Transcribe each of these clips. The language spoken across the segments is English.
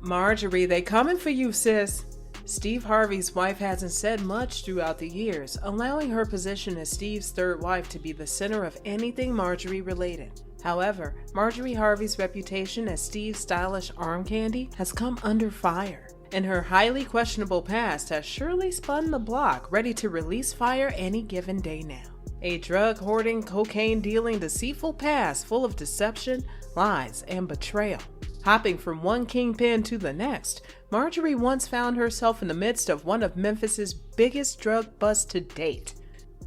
Marjorie, they coming for you, sis. Steve Harvey's wife hasn't said much throughout the years, allowing her position as Steve's third wife to be the center of anything Marjorie related. However, Marjorie Harvey's reputation as Steve's stylish arm candy has come under fire, and her highly questionable past has surely spun the block, ready to release fire any given day now. A drug-hoarding, cocaine-dealing, deceitful past full of deception, lies, and betrayal. Hopping from one kingpin to the next, Marjorie once found herself in the midst of one of Memphis's biggest drug busts to date,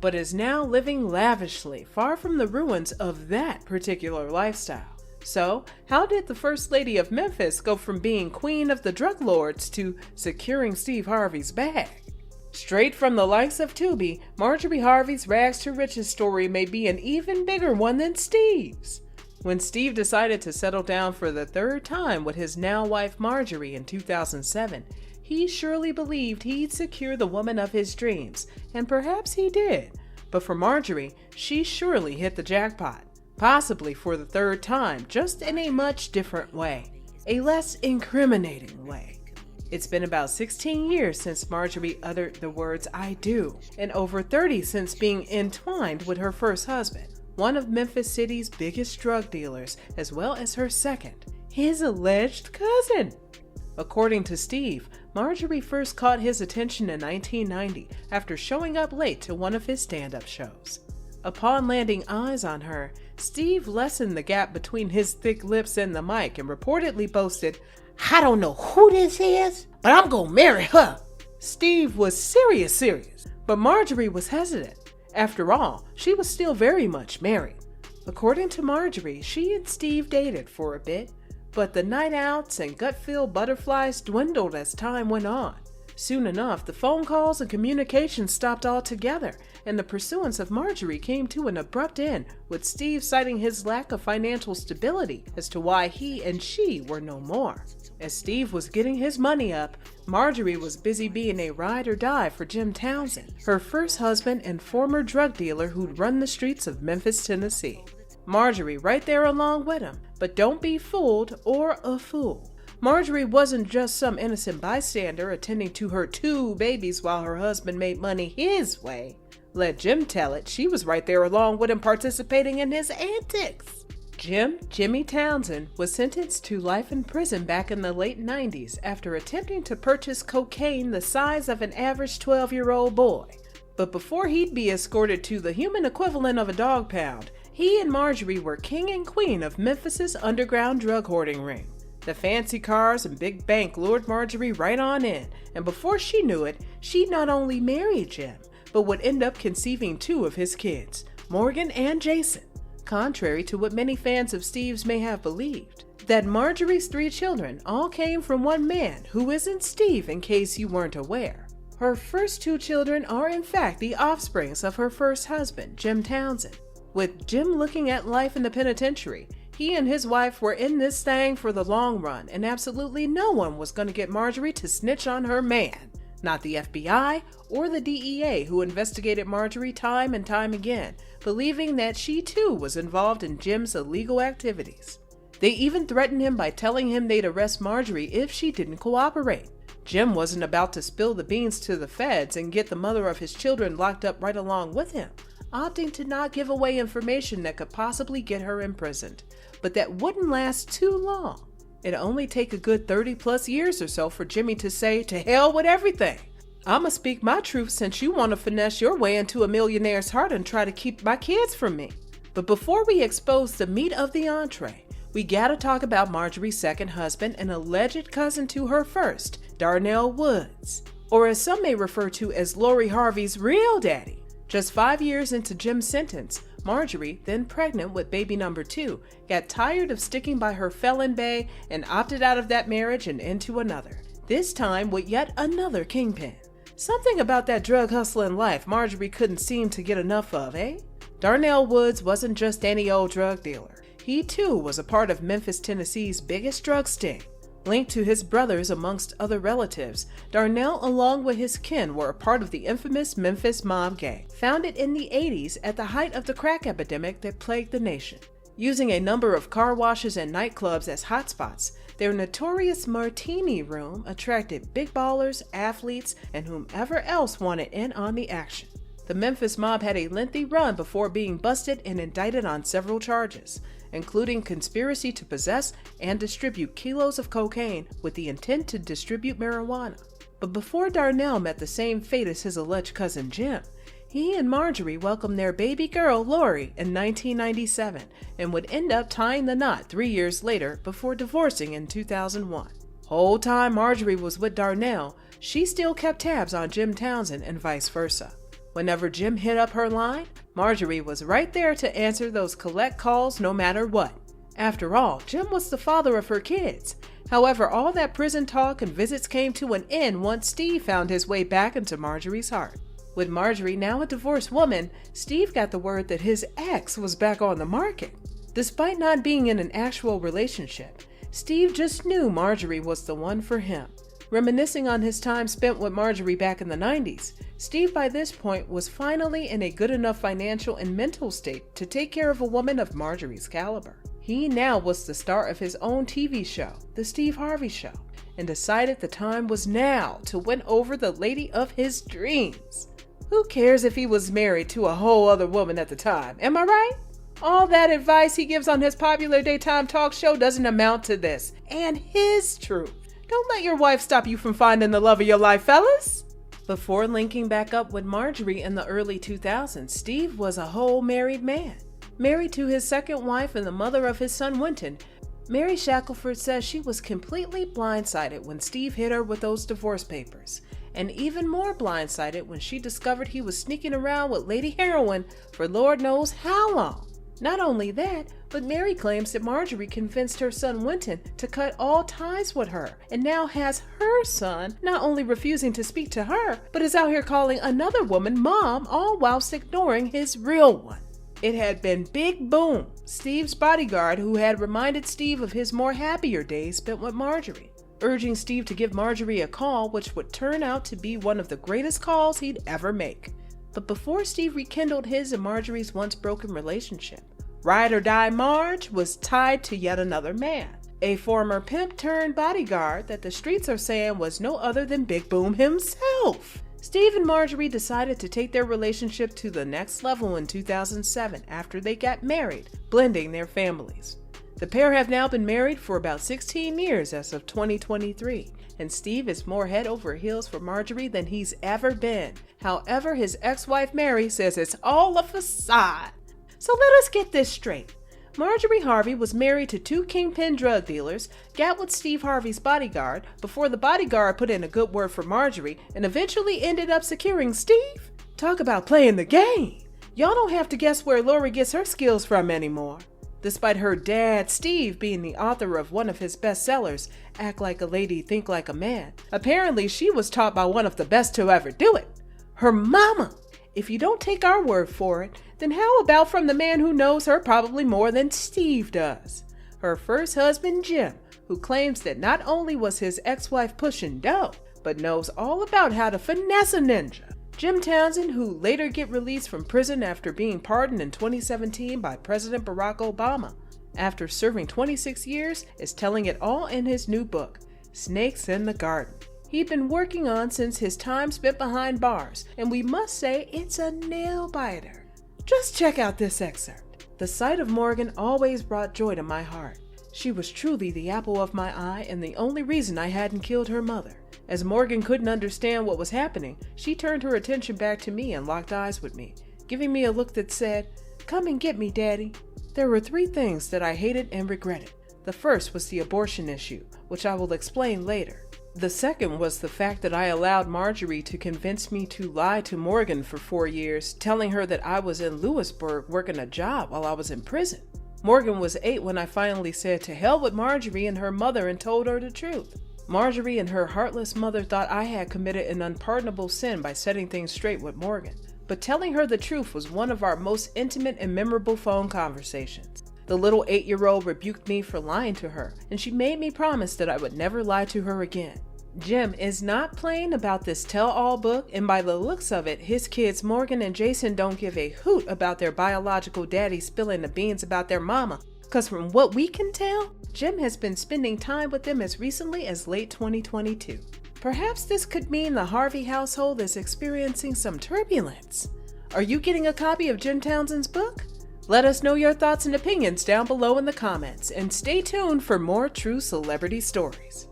but is now living lavishly, far from the ruins of that particular lifestyle. So, how did the First Lady of Memphis go from being queen of the drug lords to securing Steve Harvey's bag? Straight from the likes of Tubi, Marjorie Harvey's rags to riches story may be an even bigger one than Steve's. When Steve decided to settle down for the third time with his now wife Marjorie in 2007, he surely believed he'd secure the woman of his dreams, and perhaps he did. But for Marjorie, she surely hit the jackpot, possibly for the third time, just in a much different way, a less incriminating way. It's been about 16 years since Marjorie uttered the words "I do," and over 30 since being entwined with her first husband, one of Memphis City's biggest drug dealers, as well as her second, his alleged cousin. According to Steve, Marjorie first caught his attention in 1990 after showing up late to one of his stand-up shows. Upon landing eyes on her, Steve lessened the gap between his thick lips and the mic and reportedly boasted, "I don't know who this is, but I'm gonna marry her." Steve was serious, but Marjorie was hesitant. After all, she was still very much married. According to Marjorie, she and Steve dated for a bit, but the night outs and gut-filled butterflies dwindled as time went on. Soon enough, the phone calls and communication stopped altogether, and the pursuance of Marjorie came to an abrupt end, with Steve citing his lack of financial stability as to why he and she were no more. As Steve was getting his money up, Marjorie was busy being a ride or die for Jim Townsend, her first husband and former drug dealer who'd run the streets of Memphis, Tennessee. Marjorie right there along with him, but don't be fooled or a fool. Marjorie wasn't just some innocent bystander attending to her 2 babies while her husband made money his way. Let Jim tell it, she was right there along with him participating in his antics. Jimmy Townsend was sentenced to life in prison back in the late 90s after attempting to purchase cocaine the size of an average 12-year-old boy. But before he'd be escorted to the human equivalent of a dog pound, he and Marjorie were king and queen of Memphis's underground drug hoarding ring. The fancy cars and big bank lured Marjorie right on in, and before she knew it, she'd not only married Jim, but would end up conceiving 2 of his kids, Morgan and Jason. Contrary to what many fans of Steve's may have believed, that Marjorie's 3 children all came from one man who isn't Steve, in case you weren't aware. Her first 2 children are in fact the offsprings of her first husband, Jim Townsend. With Jim looking at life in the penitentiary, he and his wife were in this thing for the long run, and absolutely no one was going to get Marjorie to snitch on her man. Not the FBI or the DEA, who investigated Marjorie time and time again, believing that she too was involved in Jim's illegal activities. They even threatened him by telling him they'd arrest Marjorie if she didn't cooperate. Jim wasn't about to spill the beans to the feds and get the mother of his children locked up right along with him, opting to not give away information that could possibly get her imprisoned, but that wouldn't last too long. It'd only take a good 30+ years or so for Jimmy to say, "To hell with everything. I'ma speak my truth since you want to finesse your way into a millionaire's heart and try to keep my kids from me." But before we expose the meat of the entree, we gotta talk about Marjorie's second husband and alleged cousin to her first, Darnell Woods, or as some may refer to as Lori Harvey's real daddy. Just 5 years into Jim's sentence, Marjorie, then pregnant with baby number 2, got tired of sticking by her felon bae and opted out of that marriage and into another, this time with yet another kingpin. Something about that drug hustling life Marjorie couldn't seem to get enough of, eh? Darnell Woods wasn't just any old drug dealer. He too was a part of Memphis, Tennessee's biggest drug sting. Linked to his brothers amongst other relatives, Darnell along with his kin were a part of the infamous Memphis Mob Gang, founded in the 80s at the height of the crack epidemic that plagued the nation. Using a number of car washes and nightclubs as hotspots, Their notorious martini room attracted big ballers, athletes, and whomever else wanted in on the action. The Memphis mob had a lengthy run before being busted and indicted on several charges, including conspiracy to possess and distribute kilos of cocaine with the intent to distribute marijuana. But before Darnell met the same fate as his alleged cousin Jim, he and Marjorie welcomed their baby girl Lori in 1997 and would end up tying the knot 3 years later before divorcing in 2001. Whole time Marjorie was with Darnell, she still kept tabs on Jim Townsend and vice versa. Whenever Jim hit up her line, Marjorie was right there to answer those collect calls no matter what. After all, Jim was the father of her kids. However, all that prison talk and visits came to an end once Steve found his way back into Marjorie's heart. With Marjorie now a divorced woman, Steve got the word that his ex was back on the market. Despite not being in an actual relationship, Steve just knew Marjorie was the one for him. Reminiscing on his time spent with Marjorie back in the 90s, Steve by this point was finally in a good enough financial and mental state to take care of a woman of Marjorie's caliber. He now was the star of his own TV show, The Steve Harvey Show, and decided the time was now to win over the lady of his dreams. Who cares if he was married to a whole other woman at the time, am I right? All that advice he gives on his popular daytime talk show doesn't amount to this, and his truth. Don't let your wife stop you from finding the love of your life, fellas. Before linking back up with Marjorie in the early 2000s, Steve was a whole married man. Married to his second wife and the mother of his son Winton, Mary Shackelford says she was completely blindsided when Steve hit her with those divorce papers, and even more blindsided when she discovered he was sneaking around with Lady Heroin for Lord knows how long. Not only that, but Mary claims that Marjorie convinced her son Winton to cut all ties with her, and now has her son not only refusing to speak to her, but is out here calling another woman mom, all whilst ignoring his real one. It had been Big Boom, Steve's bodyguard, who had reminded Steve of his more happier days spent with Marjorie, urging Steve to give Marjorie a call, which would turn out to be one of the greatest calls he'd ever make. But before Steve rekindled his and Marjorie's once broken relationship, Ride or Die Marge was tied to yet another man, a former pimp turned bodyguard that the streets are saying was no other than Big Boom himself. Steve and Marjorie decided to take their relationship to the next level in 2007 after they got married, blending their families. The pair have now been married for about 16 years as of 2023, and Steve is more head over heels for Marjorie than he's ever been. However, his ex-wife Mary says it's all a facade. So let us get this straight. Marjorie Harvey was married to 2 Kingpin drug dealers, got with Steve Harvey's bodyguard before the bodyguard put in a good word for Marjorie and eventually ended up securing Steve? Talk about playing the game. Y'all don't have to guess where Lori gets her skills from anymore. Despite her dad, Steve, being the author of one of his bestsellers, Act Like a Lady, Think Like a Man, apparently she was taught by one of the best to ever do it, her mama. If you don't take our word for it, then how about from the man who knows her probably more than Steve does? Her first husband, Jim, who claims that not only was his ex-wife pushing dough, but knows all about how to finesse a ninja. Jim Townsend, who later get released from prison after being pardoned in 2017 by President Barack Obama, after serving 26 years, is telling it all in his new book, Snakes in the Garden. He'd been working on since his time spent behind bars, and we must say it's a nail-biter. Just check out this excerpt. The sight of Morgan always brought joy to my heart. She was truly the apple of my eye and the only reason I hadn't killed her mother. As Morgan couldn't understand what was happening, she turned her attention back to me and locked eyes with me, giving me a look that said, "Come and get me, Daddy." There were 3 things that I hated and regretted. The first was the abortion issue, which I will explain later. The second was the fact that I allowed Marjorie to convince me to lie to Morgan for 4 years, telling her that I was in Lewisburg working a job while I was in prison. Morgan was 8 when I finally said to hell with Marjorie and her mother and told her the truth. Marjorie and her heartless mother thought I had committed an unpardonable sin by setting things straight with Morgan. But telling her the truth was one of our most intimate and memorable phone conversations. The little 8-year-old rebuked me for lying to her, and she made me promise that I would never lie to her again. Jim is not playing about this tell-all book, and by the looks of it, his kids Morgan and Jason don't give a hoot about their biological daddy spilling the beans about their mama, Cause from what we can tell, Jim has been spending time with them as recently as late 2022. Perhaps this could mean the Harvey household is experiencing some turbulence. Are you getting a copy of Jim Townsend's book? Let us know your thoughts and opinions down below in the comments, and stay tuned for more true celebrity stories.